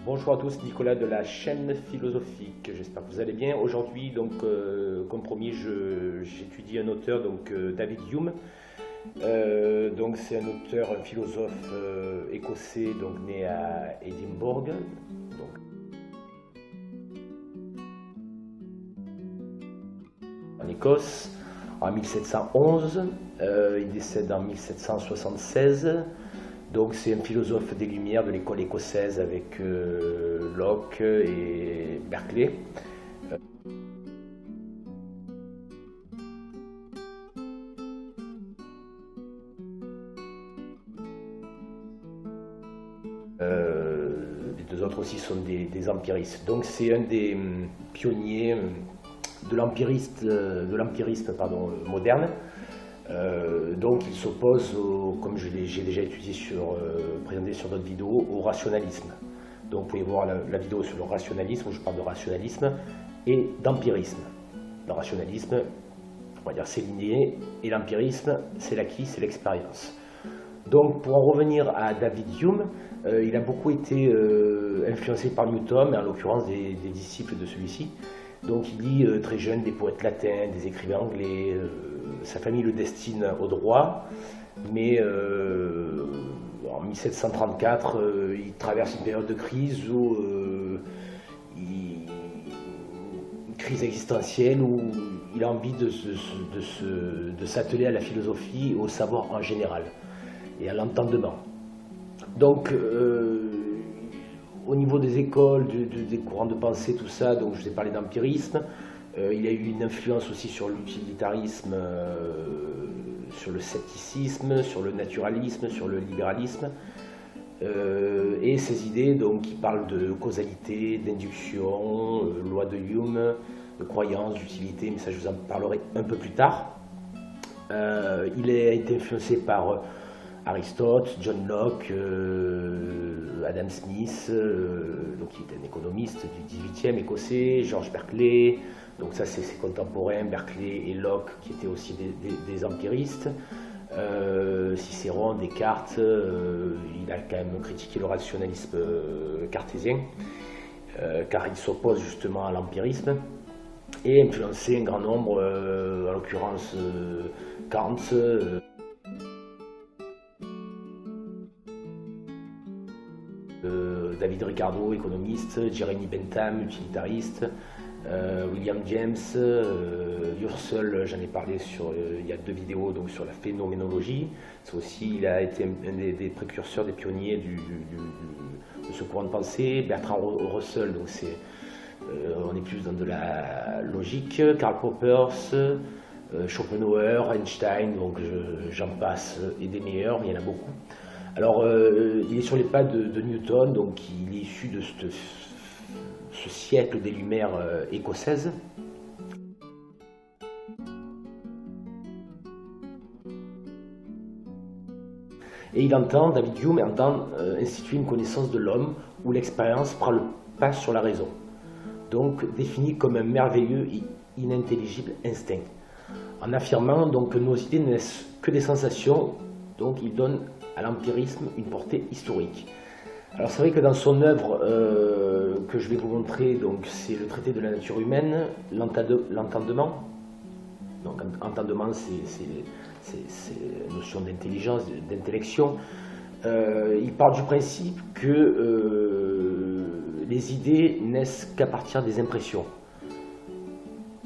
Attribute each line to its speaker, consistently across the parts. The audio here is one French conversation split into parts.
Speaker 1: Bonjour à tous, Nicolas de la chaîne philosophique, j'espère que vous allez bien. Aujourd'hui, donc, comme promis, j'étudie un auteur, donc David Hume. Donc c'est un auteur, un philosophe écossais, donc né à Édimbourg, donc, en Écosse, en 1711. Il décède en 1776. Donc c'est un philosophe des Lumières de l'école écossaise avec Locke et Berkeley. Les deux autres aussi sont des empiristes. Donc c'est un des pionniers de l'empirisme moderne. Donc il s'oppose, comme j'ai déjà étudié présenté sur d'autres vidéos, au rationalisme. Donc vous pouvez voir la vidéo sur le rationalisme, où je parle de rationalisme et d'empirisme. Le rationalisme, on va dire, c'est l'inné, et l'empirisme, c'est l'acquis, c'est l'expérience. Donc pour en revenir à David Hume, il a beaucoup été influencé par Newton, mais en l'occurrence des disciples de celui-ci. Donc il lit très jeune des poètes latins, des écrivains anglais. Sa famille le destine au droit, mais en 1734, il traverse une période de crise une crise existentielle où il a envie de s'atteler à la philosophie et au savoir en général et à l'entendement. Donc au niveau des écoles, des courants de pensée, tout ça, donc je vous ai parlé d'empirisme. Il a eu une influence aussi sur l'utilitarisme, sur le scepticisme, sur le naturalisme, sur le libéralisme. Et ces idées, donc, qui parlent de causalité, d'induction, loi de Hume, de croyance, d'utilité, mais ça je vous en parlerai un peu plus tard. Il a été influencé par Aristote, John Locke, Adam Smith, donc qui était un économiste du XVIIIe écossais, George Berkeley. Donc ça c'est ses contemporains, Berkeley et Locke, qui étaient aussi des empiristes. Cicéron, Descartes, il a quand même critiqué le rationalisme cartésien, car il s'oppose justement à l'empirisme, et influencé un grand nombre, en l'occurrence Kant, David Ricardo, économiste, Jeremy Bentham, utilitariste, William James, Husserl, j'en ai parlé il y a 2 vidéos donc, sur la phénoménologie. C'est aussi, il a été un des précurseurs, des pionniers de ce courant de pensée. Bertrand Russell, donc on est plus dans de la logique. Karl Popper, Schopenhauer, Einstein, donc j'en passe, et des meilleurs, il y en a beaucoup. Alors, il est sur les pas de Newton, donc il est issu de ce siècle des Lumières écossaises. Et David Hume entend instituer une connaissance de l'homme où l'expérience prend le pas sur la raison, donc définie comme un merveilleux et inintelligible instinct. En affirmant donc que nos idées ne naissent que des sensations, donc il donne à l'empirisme une portée historique. Alors c'est vrai que dans son œuvre que je vais vous montrer, donc c'est le traité de la nature humaine, l'entendement. Donc entendement, c'est la notion d'intelligence, d'intellection. Il part du principe que les idées naissent qu'à partir des impressions.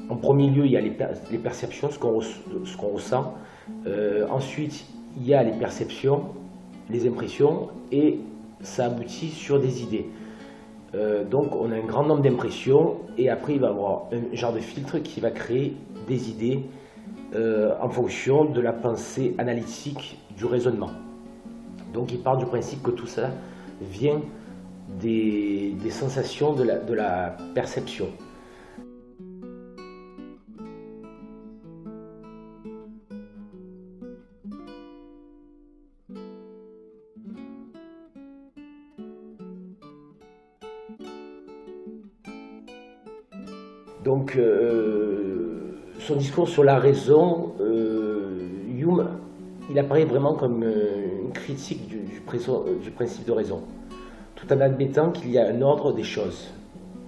Speaker 1: En premier lieu, il y a les perceptions, ce qu'on ressent. Ensuite, il y a les perceptions, les impressions, et ça aboutit sur des idées. Donc on a un grand nombre d'impressions, et après il va y avoir un genre de filtre qui va créer des idées en fonction de la pensée analytique, du raisonnement. Donc il part du principe que tout ça vient des sensations de la perception. Donc, son discours sur la raison, Hume, il apparaît vraiment comme une critique du principe de raison. Tout tout en admettant qu'il y a un ordre des choses.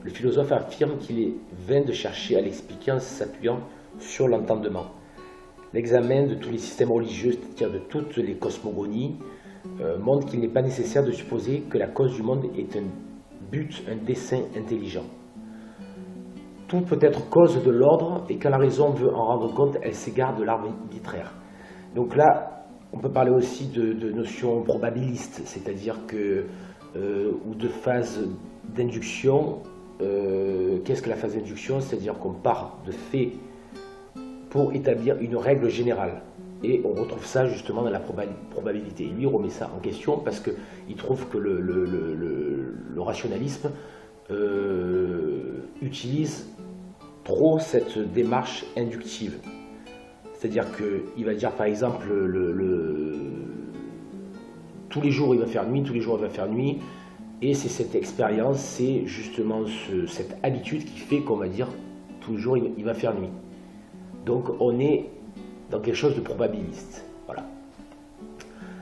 Speaker 1: Le philosophe affirme qu'il est vain de chercher à l'expliquer en s'appuyant sur l'entendement. L'examen de tous les systèmes religieux, c'est-à-dire de toutes les cosmogonies, montre qu'il n'est pas nécessaire de supposer que la cause du monde est un but, un dessein intelligent. Tout peut être cause de l'ordre, et quand la raison veut en rendre compte, elle s'égare de l'arbitraire. Donc là, on peut parler aussi de notions probabilistes, c'est-à-dire que, ou de phase d'induction. Qu'est-ce que la phase d'induction? C'est-à-dire qu'on part de faits pour établir une règle générale. Et on retrouve ça justement dans la probabilité. Et lui remet ça en question parce qu'il trouve que le rationalisme utilise trop cette démarche inductive. C'est-à-dire qu'il va dire par exemple tous les jours il va faire nuit, tous les jours il va faire nuit, et c'est cette expérience, c'est justement cette habitude qui fait qu'on va dire tous les jours il va faire nuit. Donc on est dans quelque chose de probabiliste. Voilà.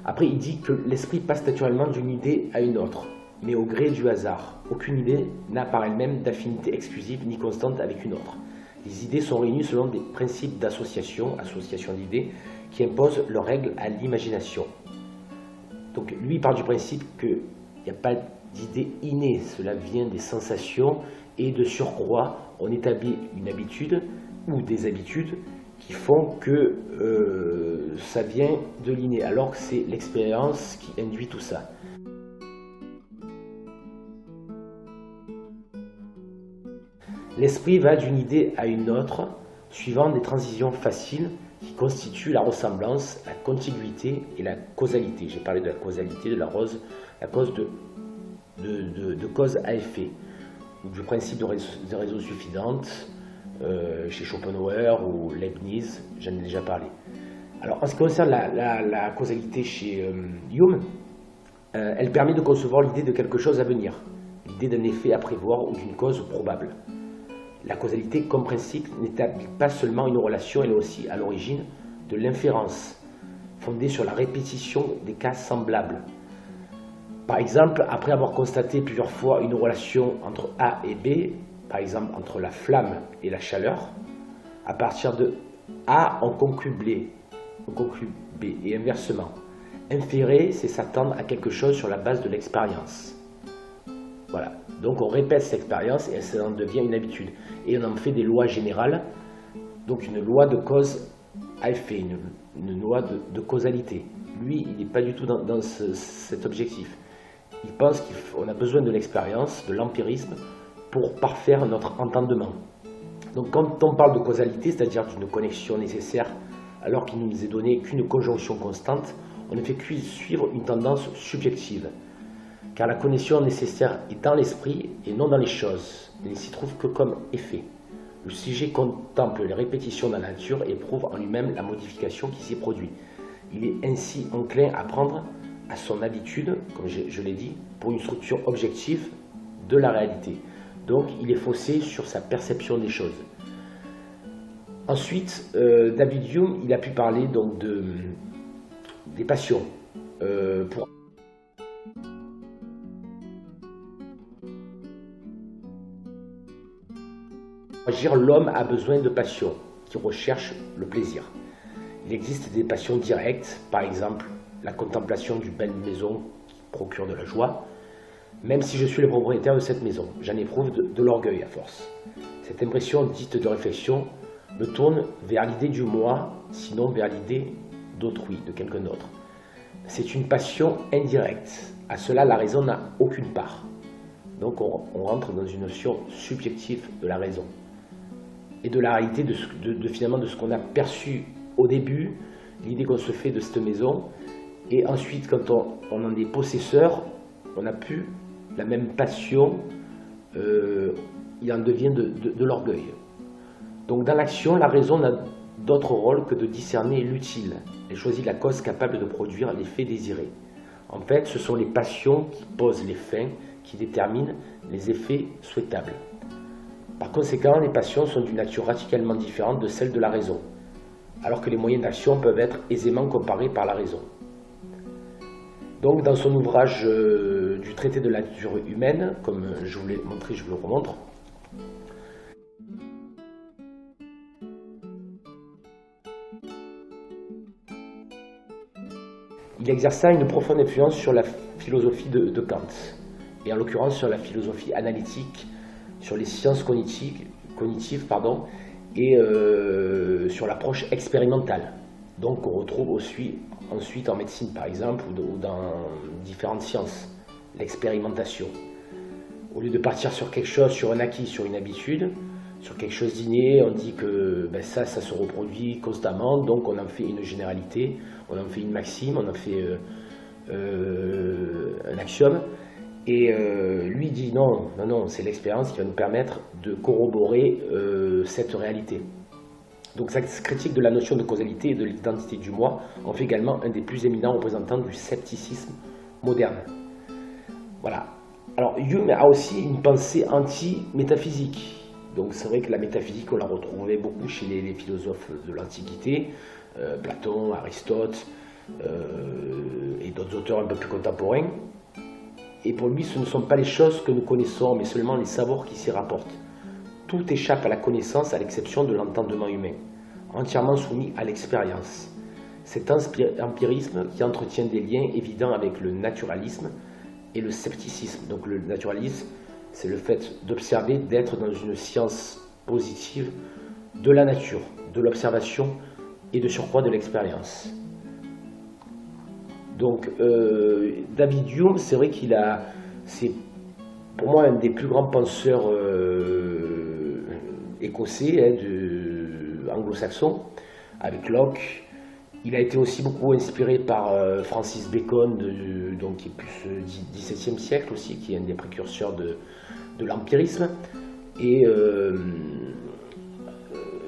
Speaker 1: Après il dit que l'esprit passe naturellement d'une idée à une autre, mais au gré du hasard. Aucune idée n'a par elle-même d'affinité exclusive ni constante avec une autre. Les idées sont réunies selon des principes d'association, association d'idées, qui imposent leurs règles à l'imagination. Donc lui il part du principe qu'il n'y a pas d'idée innée, cela vient des sensations, et de surcroît on établit une habitude ou des habitudes qui font que ça vient de l'inné, alors que c'est l'expérience qui induit tout ça. L'esprit va d'une idée à une autre, suivant des transitions faciles qui constituent la ressemblance, la contiguïté et la causalité. J'ai parlé de la causalité, de la cause de cause à effet, ou du principe de réseau suffisante, chez Schopenhauer ou Leibniz, j'en ai déjà parlé. Alors en ce qui concerne la causalité chez Hume, elle permet de concevoir l'idée de quelque chose à venir, l'idée d'un effet à prévoir ou d'une cause probable. La causalité, comme principe, n'établit pas seulement une relation, elle est aussi à l'origine de l'inférence, fondée sur la répétition des cas semblables. Par exemple, après avoir constaté plusieurs fois une relation entre A et B, par exemple entre la flamme et la chaleur, à partir de A, on conclut B, et inversement. Inférer, c'est s'attendre à quelque chose sur la base de l'expérience. Voilà. Donc on répète cette expérience et ça en devient une habitude. Et on en fait des lois générales, donc une loi de cause à effet, une loi de causalité. Lui, il n'est pas du tout dans cet objectif. Il pense qu'on a besoin de l'expérience, de l'empirisme, pour parfaire notre entendement. Donc quand on parle de causalité, c'est-à-dire d'une connexion nécessaire, alors qu'il ne nous est donné qu'une conjonction constante, on ne fait que suivre une tendance subjective. Car la connexion nécessaire est dans l'esprit et non dans les choses. Elle ne s'y trouve que comme effet. Le sujet contemple les répétitions dans la nature et éprouve en lui-même la modification qui s'y produit. Il est ainsi enclin à prendre à son habitude, comme je l'ai dit, pour une structure objective de la réalité. Donc il est faussé sur sa perception des choses. Ensuite, David Hume, il a pu parler donc des passions. Pour agir, l'homme a besoin de passions qui recherchent le plaisir. Il existe des passions directes, par exemple la contemplation d'une belle maison qui procure de la joie. Même si je suis le propriétaire de cette maison, j'en éprouve de l'orgueil à force. Cette impression dite de réflexion me tourne vers l'idée du moi, sinon vers l'idée d'autrui, de quelqu'un d'autre. C'est une passion indirecte. À cela, la raison n'a aucune part. Donc on rentre dans une notion subjective de la raison et de la réalité finalement de ce qu'on a perçu au début, l'idée qu'on se fait de cette maison, et ensuite quand on en est possesseur, on n'a plus la même passion, il en devient de l'orgueil. Donc dans l'action, la raison n'a d'autre rôle que de discerner l'utile. Elle choisit la cause capable de produire l'effet désiré. En fait, ce sont les passions qui posent les fins, qui déterminent les effets souhaitables. Par conséquent, les passions sont d'une nature radicalement différente de celle de la raison, alors que les moyens d'action peuvent être aisément comparés par la raison. Donc dans son ouvrage du traité de la nature humaine, comme je vous l'ai montré, je vous le remontre, il exerça une profonde influence sur la philosophie de Kant, et en l'occurrence sur la philosophie analytique, sur les sciences cognitives et sur l'approche expérimentale, donc qu'on retrouve aussi ensuite en médecine par exemple ou dans différentes sciences, l'expérimentation. Au lieu de partir sur quelque chose, sur un acquis, sur une habitude, sur quelque chose d'inné, on dit que ça se reproduit constamment, donc on en fait une généralité, on en fait une maxime, on en fait un axiome. Et lui dit non, c'est l'expérience qui va nous permettre de corroborer cette réalité. Donc cette critique de la notion de causalité et de l'identité du moi en fait également un des plus éminents représentants du scepticisme moderne. Voilà. Alors Hume a aussi une pensée anti-métaphysique. Donc c'est vrai que la métaphysique, on la retrouvait beaucoup chez les philosophes de l'Antiquité, Platon, Aristote et d'autres auteurs un peu plus contemporains. Et pour lui, ce ne sont pas les choses que nous connaissons, mais seulement les savoirs qui s'y rapportent. Tout échappe à la connaissance à l'exception de l'entendement humain, entièrement soumis à l'expérience. Cet empirisme qui entretient des liens évidents avec le naturalisme et le scepticisme. Donc le naturalisme, c'est le fait d'observer, d'être dans une science positive de la nature, de l'observation et de surcroît de l'expérience. Donc David Hume, c'est vrai c'est pour moi un des plus grands penseurs écossais, anglo-saxons, avec Locke. Il a été aussi beaucoup inspiré par Francis Bacon, qui est plus XVIIe siècle aussi, qui est un des précurseurs de l'empirisme. Et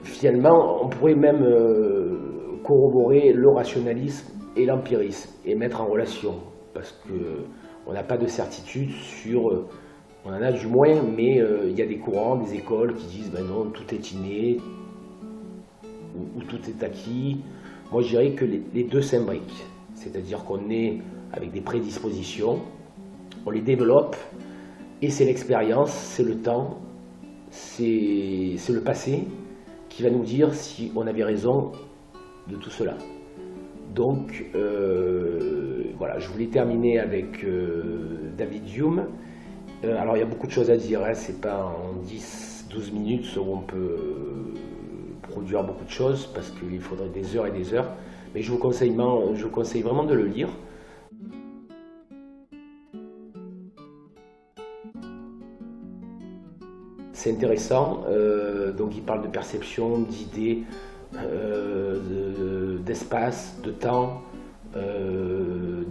Speaker 1: finalement, on pourrait même corroborer le rationalisme et l'empirisme et mettre en relation, parce qu'on n'a pas de certitude sur... On en a du moins, mais il y a des courants, des écoles qui disent non, tout est inné, ou tout est acquis. Moi, je dirais que les deux s'imbriquent, c'est-à-dire qu'on est avec des prédispositions, on les développe, et c'est l'expérience, c'est le temps, c'est le passé qui va nous dire si on avait raison de tout cela. Donc, voilà, je voulais terminer avec David Hume. Alors, il y a beaucoup de choses à dire, c'est pas en 10-12 minutes où on peut produire beaucoup de choses, parce qu'il faudrait des heures et des heures, mais je vous conseille vraiment de le lire. C'est intéressant, donc il parle de perception, d'idées, d'espace, de temps,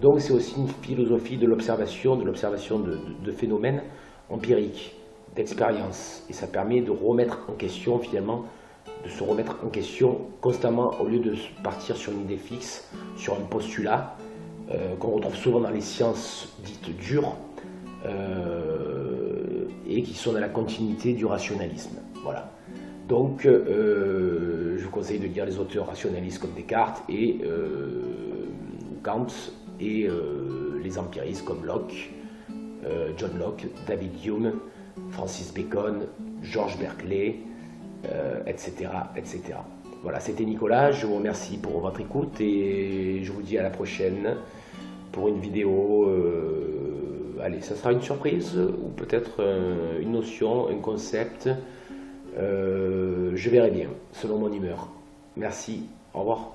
Speaker 1: donc c'est aussi une philosophie de l'observation de phénomènes empiriques, d'expérience, et ça permet de remettre en question finalement, de se remettre en question constamment au lieu de partir sur une idée fixe, sur un postulat qu'on retrouve souvent dans les sciences dites dures et qui sont dans la continuité du rationalisme. Voilà. Donc je vous conseille de lire les auteurs rationalistes comme Descartes et Kant et les empiristes comme Locke, John Locke, David Hume, Francis Bacon, George Berkeley, etc., etc. Voilà, c'était Nicolas, je vous remercie pour votre écoute et je vous dis à la prochaine pour une vidéo. Allez, ça sera une surprise ou peut-être une notion, un concept. Je verrai bien, selon mon humeur. Merci, au revoir.